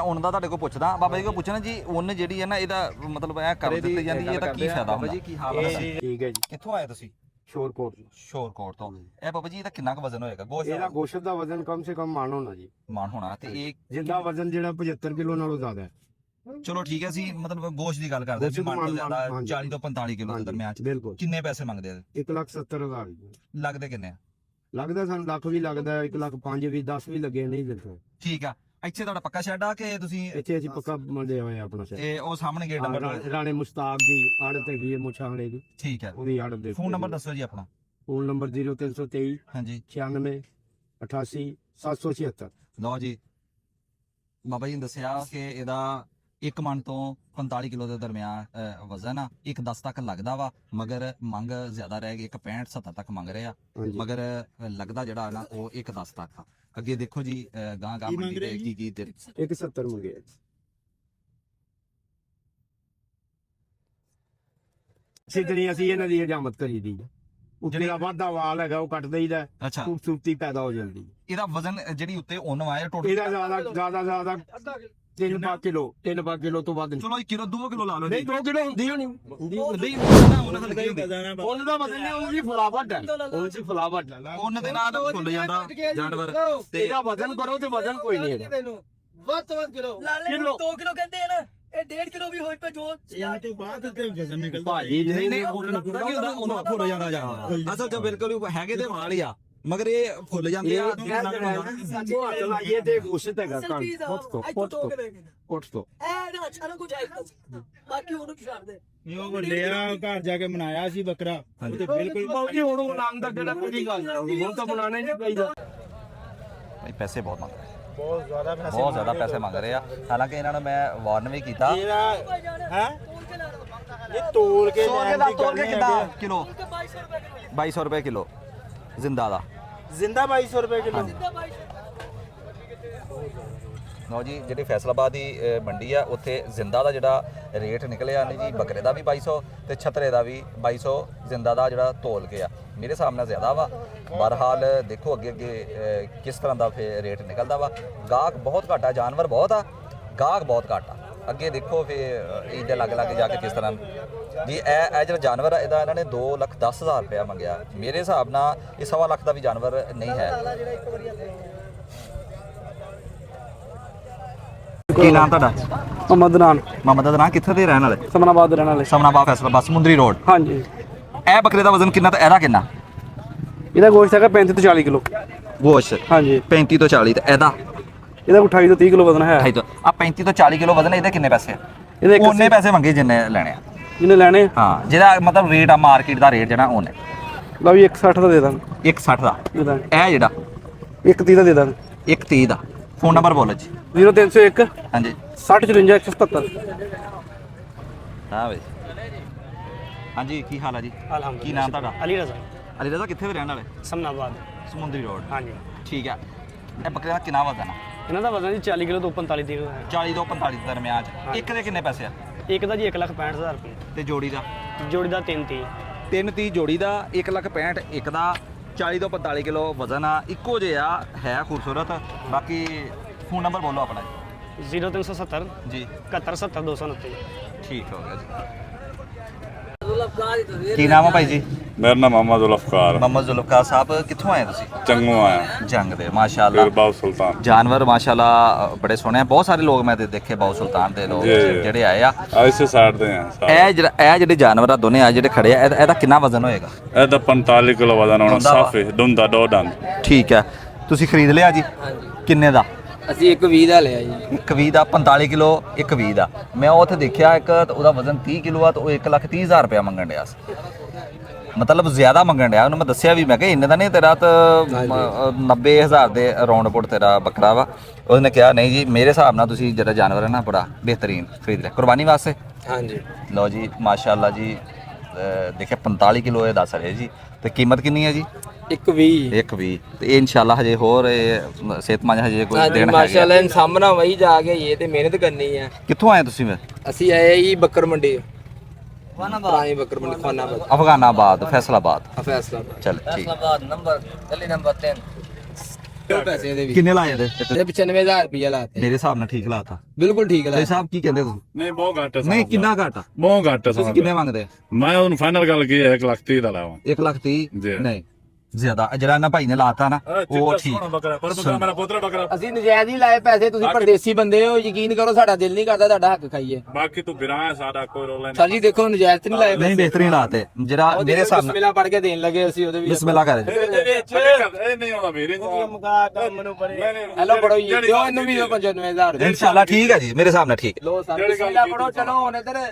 ਉਨ ਦਾ ਤੁਹਾਡੇ ਕੋਲ ਪੁੱਛਦਾ ਬਾਬਾ ਜੀ ਕੋਲ ਪੁੱਛਣਾ ਜੀ ਉਨ ਜਿਹੜੀ ਹੈ ਨਾ ਇਹਦਾ ਮਤਲਬ ਇਹ ਕਰ ਦਿੱਤੀ ਜਾਂਦੀ ਹੈ ਇਹਦਾ ਕੀ ਫਾਇਦਾ ਹੁੰਦਾ ਜੀ? ਕੀ ਹਾਲ ਹੈ? ਠੀਕ ਹੈ ਜੀ। ਕਿੱਥੋਂ ਆਏ ਤੁਸੀਂ? ਸ਼ੋਰਕੋਟ ਤੋਂ। ਇਹ ਬਾਬਾ ਜੀ ਇਹਦਾ ਕਿੰਨਾ ਕੁ ਵਜ਼ਨ ਹੋਏਗਾ ਗੋਸ਼ਤ? ਇਹਦਾ ਗੋਸ਼ਤ ਦਾ ਵਜ਼ਨ ਕਮ ਸੇ ਕਮ ਮਣ ਹੋਣਾ ਜੀ। ਮਣ ਹੋਣਾ। ਤੇ ਇਹ ਜਿੰਦਾ ਵਜ਼ਨ ਜਿਹੜਾ 75 ਕਿਲੋ ਨਾਲੋਂ ਜ਼ਿਆਦਾ ਹੈ। ਚਲੋ ਠੀਕ ਹੈ, ਅਸੀਂ ਮਤਲਬ ਗੋਸ਼ਤ ਦੀ ਗੱਲ ਕਰਦੇ ਹਾਂ, ਮਣ ਤੋਂ ਜ਼ਿਆਦਾ 40 ਤੋਂ 45 ਕਿਲੋ ਦੇ ਦਰਮਿਆਨ ਚ। ਬਿਲਕੁਲ। ਕਿੰਨੇ ਪੈਸੇ ਮੰਗਦੇ ਆ? 1,70,000 ਲੱਗਦੇ ਕਿੰਨੇ ਆ? ਲੱਗਦਾ ਸਾਨੂੰ ਲੱਖ ਵੀ ਲੱਗਦਾ, 1,05,000 ਵੀ 10 ਵੀ ਲੱਗੇ ਨਹੀਂ ਬਿਲਕੁਲ। ਠੀਕ ਆ। ਇੱਥੇ ਤੁਹਾਡਾ ਪੱਕਾ ਸ਼ੈੱਡ ਆ ਕਿ ਤੁਸੀਂ ਇੱਥੇ ਅਸੀਂ ਪੱਕਾ ਮੰਦੇ ਹੋਏ ਆਪਣਾ ਸ਼ਹਿਰ। ਇਹ ਉਹ ਸਾਹਮਣੇ ਗੇਟ ਨੰਬਰ ਰਾਣੇ ਮੁਸ਼ਤਾਕ ਦੀ ਆੜਤ ਹੈਗੀ ਹੈ ਮੁੱਛਾਂ ਵਾਲੇ ਦੀ। ਠੀਕ ਹੈ, ਉਹਦੀ ਆੜਤ ਦੇ। ਫੋਨ ਨੰਬਰ ਦੱਸੋ ਜੀ ਆਪਣਾ। ਫੋਨ ਨੰਬਰ 0323 ਹਾਂਜੀ 96 88 776। ਲਓ ਜੀ, ਬਾਬਾ ਜੀ ਨੇ ਦੱਸਿਆ ਕਿ ਇਹਦਾ 1 ਮਣ ਤੋਂ 45 ਕਿਲੋ ਦੇ ਦਰਮਿਆਨ ਵਜ਼ਨ ਆ। 1,10 ਤੱਕ ਲੱਗਦਾ ਵਾ, ਮਗਰ ਮੰਗ ਜ਼ਿਆਦਾ ਰਹਿ ਗਈ। 1,65 70 ਤੱਕ ਮੰਗ ਰਿਹਾ, ਮਗਰ ਲੱਗਦਾ ਜਿਹੜਾ ਨਾ ਉਹ 1,10 ਤੱਕ ਆ। ਅੱਗੇ ਦੇਖੋ ਜੀ ਗਾਂ ਮੰਡੀ ਦੇ ਕੀ ਤੇ 1,70 ਮੰਗੇ। ਇਸੇ ਤਰ੍ਹਾਂ ਅਸੀਂ ਇਹਨਾਂ ਦੀ ਹਜਾਮਤ ਕਰੀ ਦੀ। ਉੱਤੇ ਦਾ ਵਾਧਾ ਵਾਲ ਹੈਗਾ ਉਹ ਕੱਟ ਦੇਈਦਾ। ਅੱਛਾ, ਖੂਬਸੂਰਤੀ ਪੈਦਾ ਹੋ ਜਾਂਦੀ। ਇਹਦਾ ਵਜ਼ਨ ਜਿਹੜੀ ਉੱਤੇ ਉਹਨ ਆਇਆ ਟੋਟਲ ਇਹਦਾ ਜ਼ਿਆਦਾ 3 ਕਿਲੋ ਤੋਂ ਵੱਧ ਨਹੀਂ। ਚਲੋ 1 ਕਿਲੋ 2 ਕਿਲੋ ਲਾ ਲਓ। ਨਹੀਂ 2 ਕਿਲੋ ਹੁੰਦੀ ਹੋਣੀ। ਉਹਨਾਂ ਦਾ ਵਜ਼ਨ ਨਹੀਂ, ਉਹ ਵੀ ਫਲਾਵਟ ਹੈ। ਉਹ ਜੀ ਫਲਾਵਟ ਹੈ। ਉਹਨਾਂ ਦੇ ਨਾਲ ਫੁੱਲ ਜਾਂਦਾ ਜਾਨਵਰ। ਤੇ ਇਹਦਾ ਵਜ਼ਨ ਕਰੋ ਤੇ ਵਜ਼ਨ ਕੋਈ ਨਹੀਂ ਹੈਗਾ। ਵੱਧ ਤੋਂ ਵੱਧ ਕਿਲੋ 2 ਕਿਲੋ ਕਹਿੰਦੇ ਆ ਨਾ, ਇਹ 1.5 ਕਿਲੋ ਵੀ ਹੋਈ ਪਏ ਜੋ ਇਹ ਤੋਂ ਬਾਅਦ ਤੇ ਵਜ਼ਨ ਨਿਕਲਦਾ ਭਾਜੀ ਨਹੀਂ ਉਹਨਾਂ ਪੂਰਾ ਨਹੀਂ ਹੁੰਦਾ, ਉਹਨਾਂ ਫੁੱਲ ਜਾਂਦਾ ਜਾਨਵਰ। ਅਸਲ 'ਚ ਬਿਲਕੁਲ ਹੈਗੇ ਤੇ ਵਾਲ ਹੀ ਆ, ਮਗਰ ਇਹ ਫੁੱਲ ਜਾਂਦੇ ਆ। ਇਹ ਤੇ ਗੋਸ਼ਤ ਹੈਗਾ ਪੁੱਟ ਤੋਂ ਇਹ ਨਾ ਅੱਛਾ ਨਾ ਕੁਝ ਹੈ ਬਾਕੀ ਉਹਨੂੰ ਛੱਡ ਦੇ। ਉਹ ਵੱਡੇ ਆ ਘਰ ਜਾ ਕੇ ਮਨਾਇਆ ਸੀ ਬੱਕਰਾ, ਉਹ ਤੇ ਬਿਲਕੁਲ ਬਾਕੀ ਹੁਣ ਬਣਾਉਣ ਦਾ ਕਿਹੜਾ ਕੋਈ ਗੱਲ ਨਹੀਂ, ਹੁਣ ਤਾਂ ਬਣਾਉਣਾ ਹੀ ਨਹੀਂ ਚਾਹੀਦਾ। ਭਾਈ ਪੈਸੇ ਬਹੁਤ ਮੰਗ ਰਹੇ, ਬਹੁਤ ਜ਼ਿਆਦਾ ਪੈਸੇ ਮੰਗ ਰਹੇ ਆ। ਹਾਲਾਂਕਿ ਇਹਨਾਂ ਨੂੰ ਮੈਂ ਵਾਰਨ ਵੀ ਕੀਤਾ। ਹੈ ਇਹ ਤੋਲ ਕੇ ਕਿੰਨਾ ਕਿਲੋ? 2200 ਰੁਪਏ ਕਿਲੋ ਜ਼ਿੰਦਾ ਦਾ। ਜ਼ਿੰਦਾ 2200 ਰੁਪਏ ਕਿਲੋ। ਲਓ ਜੀ, ਜਿਹੜੀ ਫੈਸਲਾਬਾਦ ਦੀ ਮੰਡੀ ਆ ਉੱਥੇ ਜ਼ਿੰਦਾ ਦਾ ਜਿਹੜਾ ਰੇਟ ਨਿਕਲਿਆ ਨੇ ਜੀ, ਬੱਕਰੇ ਦਾ ਵੀ 2200 ਤੇ ਛਤਰੇ ਦਾ ਵੀ 2200 ਜ਼ਿੰਦਾ ਦਾ ਜਿਹੜਾ ਤੋਲ ਕੇ ਆ। ਮੇਰੇ ਹਿਸਾਬ ਨਾਲ ਜ਼ਿਆਦਾ ਵਾ। ਬਹਰਹਾਲ ਦੇਖੋ ਅੱਗੇ ਕਿਸ ਤਰ੍ਹਾਂ ਦਾ ਫਿਰ ਰੇਟ ਨਿਕਲਦਾ ਵਾ। ਗਾਹਕ ਬਹੁਤ ਘੱਟ ਆ, ਜਾਨਵਰ ਬਹੁਤ ਆ, ਗਾਹਕ ਬਹੁਤ ਘੱਟ ਆ। ਅੱਗੇ ਦੇਖੋ ਫਿਰ ਇਹਦੇ ਲੱਗ ਜਾ ਕੇ ਕਿਸ ਤਰ੍ਹਾਂ ਜੀ। ਇਹ ਜਿਹੜਾ ਜਾਨਵਰ ਆ ਇਹਦਾ ਇਹਨਾਂ ਨੇ 2,10,000 ਰੁਪਇਆ ਮੰਗਿਆ। ਮੇਰੇ ਹਿਸਾਬ ਨਾਲ ਇਹ 1.25 ਲੱਖ ਦਾ ਵੀ ਜਾਨਵਰ ਨਹੀਂ ਹੈ। ਕੀ ਨਾਮ ਤੁਹਾਡਾ? ਮੁਹੰਮਦ ਅਦਨਾਨ। ਕਿੱਥੇ ਦੇ ਰਹਿਣ ਵਾਲੇ? ਸਮਨਾਬਾਦ ਰਹਿਣ ਵਾਲੇ। ਸਮਨਾਬਾਦ ਫੈਸਲਾਬਾਦ ਸਮੁੰਦਰੀ ਰੋਡ। ਹਾਂਜੀ। ਇਹ ਬੱਕਰੇ ਦਾ ਵਜ਼ਨ ਕਿੰਨਾ ਤੇ ਇਹਦਾ ਕਿੰਨਾ? ਇਹਦਾ ਗੋਸ਼ਤ ਹੈਗਾ 35 ਤੋਂ 40 ਕਿਲੋ ਗੋਸ਼ਤ। ਹਾਂਜੀ। 35 ਤੋਂ 40 ਤੇ ਇਹਦਾ 28 ਤੋਂ 30 ਕਿਲੋ ਵਜ਼ਨ ਹੈ। 35 ਤੋਂ 40 ਕਿਲੋ ਵਜ਼ਨ। ਇਹਦੇ ਕਿੰਨੇ ਪੈਸੇ ਆ? ਇਹਦੇ ਉਹਨੇ ਪੈਸੇ ਮੰਗੇ ਜਿੰਨੇ ਲੈਣੇ ਆ। ਜਿਹਨੇ ਲੈਣੇ ਹਾਂ, ਜਿਹਦਾ ਮਤਲਬ ਰੇਟ ਆ ਮਾਰਕੀਟ ਦਾ ਰੇਟ ਜਿਹੜਾ ਉਹਨੇ। ਲਓ ਵੀ 160 ਦਾ ਦੇ ਦਾਂਗੇ। 160 ਦਾ। ਦੇ ਦਾਂਗੇ। ਇਹ ਜਿਹੜਾ 130 ਦਾ ਦੇ ਦਾਂਗੇ। 130 ਦਾ। ਫੋਨ ਨੰਬਰ ਬੋਲੋ ਜੀ। 0301 ਹਾਂਜੀ 60 54 177। ਹਾਂ ਬਈ। ਹਾਂਜੀ, ਕੀ ਹਾਲ ਆ ਜੀ? ਕੀ ਨਾਮ ਤੁਹਾਡਾ? ਅਲੀ ਰਜ਼ਾ। ਅਲੀ ਰਜ਼ਾ। ਕਿੱਥੇ ਦੇ ਰਹਿਣ ਵਾਲੇ? ਸਮਨਾਬਾਦ। ਸਮੁੰਦਰੀ ਰੋਡ। ਹਾਂਜੀ। ਠੀਕ ਆ। ਇਹ ਬੱਕਰੇ ਦਾ ਕਿੰਨਾ ਵਜ਼ਨ ਆ? ਇਹਨਾਂ ਦਾ ਵਜ਼ਨ ਜੀ 40 ਕਿਲੋ ਤੋਂ 45 ਕਿਲੋ ਹੈ। 40 ਤੋਂ 45 ਦੇ ਦਰਮਿਆਨ ਚ। ਇੱਕ ਦੇ ਕਿੰਨੇ ਪੈਸੇ ਆ? ਇੱਕ ਦਾ ਜੀ 1,65,000 ਰੁਪਏ। ਤੇ ਜੋੜੀ ਦਾ? ਜੋੜੀ ਦਾ 330। 330 ਜੋੜੀ ਦਾ 1,65,000 ਇੱਕ ਦਾ। 40 ਤੋਂ 45 ਕਿਲੋ ਵਜ਼ਨ ਆ। ਇੱਕੋ ਜਿਹਾ ਹੈ ਖੂਬਸੂਰਤ। ਬਾਕੀ ਫੋਨ ਨੰਬਰ ਬੋਲੋ ਆਪਣਾ। 0370 ਜੀ 71 70 229। ਠੀਕ ਹੋ ਗਿਆ ਜੀ। ਕੀ ਨਾਮ ਆ ਭਾਈ ਜੀ? ਮੇਰਾ ਨਾਮ ਮੁਹੰਮਦ ਜ਼ੁਲਫਕਾਰ। ਮੁਹੰਮਦ ਜ਼ੁਲਫਕਾਰ ਸਾਹਿਬ, ਕਿੱਥੋਂ ਆਏ ਤੁਸੀਂ? ਚੰਗੋਂ ਆਇਆ। ਜੰਗ ਦੇ। ਮਾਸ਼ਾਅੱਲਾ। ਫਿਰ ਬਾਉ ਸੁਲਤਾਨ। ਜਾਨਵਰ ਮਾਸ਼ਾਅੱਲਾ ਬੜੇ ਸੋਹਣੇ ਆ। ਬਹੁਤ ਸਾਰੇ ਲੋਕ ਮੈਂ ਦੇਖੇ ਬਾਉ ਸੁਲਤਾਨ ਦੇ ਲੋਕ ਜਿਹੜੇ ਆਏ ਆ। ਇਸੇ ਸਾਈਡ ਦੇ ਆ ਸਾਰੇ। ਇਹ ਜਿਹੜੇ ਜਾਨਵਰ ਆ ਦੋਨੇ ਆ ਜਿਹੜੇ ਖੜੇ ਆ, ਇਹਦਾ ਕਿੰਨਾ ਵਜ਼ਨ ਹੋਏਗਾ? ਇਹਦਾ 45 ਕਿਲੋ ਵਜ਼ਨ ਹੋਣਾ। ਸਾਫੇ ਦੁੰਦਾ ਦੋ ਦੰਦ। ਠੀਕ ਹੈ। ਤੁਸੀਂ ਖਰੀਦ ਲਿਆ ਜੀ? ਕਿੰਨੇ ਦਾ? ਅਸੀਂ 120 ਦਾ ਲਿਆ ਜੀ। 120 ਦਾ। 45 ਕਿਲੋ 120 ਦਾ। ਮੈਂ ਉੱਥੇ ਦੇਖਿਆ ਇੱਕ ਉਹਦਾ ਵਜ਼ਨ 30 ਕਿਲੋ ਆ ਤੇ ਉਹ 1,30,000 ਰੁਪਇਆ ਮੰਗਣ ਡਿਆ ਸੀ। ਮਤਲਬ ਜ਼ਿਆਦਾ ਮੰਗਣ ਡਿਆ। ਉਹਨੂੰ ਮੈਂ ਦੱਸਿਆ ਵੀ, ਮੈਂ ਕਿਹਾ ਇੰਨੇ ਦਾ ਨਹੀਂ, ਤੇਰਾ ਤਾਂ 90,000 ਦੇ ਅਰਾਊਂਡ ਅਬਾਊਟ ਤੇਰਾ ਬੱਕਰਾ ਵਾ। ਉਹਨੇ ਕਿਹਾ ਨਹੀਂ ਜੀ, ਮੇਰੇ ਹਿਸਾਬ ਨਾਲ ਤੁਸੀਂ ਜਿਹੜਾ ਜਾਨਵਰ ਹੈ ਨਾ ਬੜਾ ਬਿਹਤਰੀਨ ਖਰੀਦ ਲਿਆ ਕੁਰਬਾਨੀ ਵਾਸਤੇ। ਹਾਂਜੀ। ਲਓ ਜੀ, ਮਾਸ਼ਾਅੱਲਾ ਜੀ। ਦੇਖਿਆ 45 ਕਿਲੋ ਇਹ ਦੱਸ ਰਹੇ ਜੀ। ਤੇ ਕੀਮਤ ਕਿੰਨੀ ਹੈ ਜੀ? 120। 120। ਤੇ ਇਹ ਇਨਸ਼ਾਅੱਲਾ ਹਜੇ ਹੋਰ ਸਿਹਤਮਾਨ ਹਜੇ ਕੋਈ ਹਾਂਜੀ ਦਿਨ ਮਾਸ਼ਾਅੱਲਾ ਸਾਹਮਣਾ ਵਹੀ ਜਾ ਕੇ ਇਹ ਤੇ ਮਿਹਨਤ ਕਰਨੀ ਹੈ। ਕਿੱਥੋਂ ਆਏ ਤੁਸੀਂ? ਅਸੀਂ ਆਏ ਜੀ ਬੱਕਰ ਮੰਡੀ। ਪੁਰਾਣੀ ਬੱਕਰ ਮੰਡੀ ਖਾਨਾਬਾਦ। ਅਫਗਾਨਾਬਾਦ ਫੈਸਲਾਬਾਦ। ਫੈਸਲਾ। ਚਲ ਠੀਕ। ਫੈਸਲਾਬਾਦ ਨੰਬਰ ਗਲੀ ਨੰਬਰ 3। ਪੈਸੇ ਦੇ ਵੀ ਕਿੰਨੇ ਲਾਏ ਇਹਦੇ ਤੇ 95000 ਰੁਪਇਆ ਲਾਤੇ ਮੇਰੇ ਹਿਸਾਬ ਨਾਲ ਠੀਕ ਲਾਤਾ ਬਿਲਕੁਲ ਠੀਕ ਤੇ ਲਾਇਆ ਸਾਹਿਬ ਕੀ ਕਹਿੰਦੇ ਤੁਸੀਂ ਨਹੀਂ ਬਹੁਤ ਘੱਟ ਨਹੀਂ ਕਿੰਨਾ ਘਾਟਾ ਬਹੁਤ ਘੱਟ ਤੁਸੀਂ ਕਿੰਨੇ ਮੰਗਦੇ ਮੈਂ ਉਹਨੂੰ ਫਾਈਨਲ ਗੱਲ ਕੀ 1,30,000 ਦਾ ਲਾਵਾਂ 1,30,000 ਜੀ। ਨਹੀਂ ਜ਼ਿਆਦਾ ਜਿਹੜਾ ਇਹਨਾਂ ਭਾਈ ਨੇ ਲਾਤਾ ਨਾ ਉਹ ਠੀਕ ਬੱਕਰਾ ਪਰ ਮੇਰਾ ਪੁੱਤਰ ਬੱਕਰਾ ਅਸੀਂ ਨਜਾਇਜ਼ ਹੀ ਲਾਏ ਪੈਸੇ ਤੁਸੀਂ ਪਰਦੇਸੀ ਬੰਦੇ ਹੋ ਯਕੀਨ ਕਰੋ ਸਾਡਾ ਦਿਲ ਨਹੀਂ ਕਰਦਾ ਤੁਹਾਡਾ ਹੱਕ ਖਾਈਏ ਬਾਕੀ ਤੂੰ ਬਿਰਾਂ ਹੈ ਸਾਡਾ ਕੋਈ ਰੋਲ ਸਰ ਜੀ ਦੇਖੋ ਨਜਾਇਜ਼ ਤੇ ਨਹੀਂ ਲਾਏ ਨਹੀਂ ਬਿਹਤਰੀਨ ਲਾਤੇ ਜਿਹੜਾ ਮੇਰੇ ਹਿਸਾਬ ਨਾਲ ਬਿਸਮਿਲ੍ਲਾ ਪੜ ਕੇ ਦੇਣ ਲੱਗੇ ਅਸੀਂ ਉਹਦੇ ਵੀ ਬਿਸਮਿਲ੍ਲਾ ਕਰ ਇਹ ਨਹੀਂ ਆਉਂਦਾ ਮੇਰੇ ਹੈਲੋ ਪੜੋ ਜੀ ਦਿਓ ਇਹਨੂੰ ਵੀ 95000 ਇਨਸ਼ਾਅੱਲਾ ਠੀਕ ਹੈ ਜੀ ਮੇਰੇ ਹਿਸਾਬ ਨਾਲ ਠੀਕ ਲੋ ਸਰ ਬਿਸਮਿਲ੍ਲਾ ਪੜੋ ਚਲੋ ਹੁਣ ਇੱਧਰ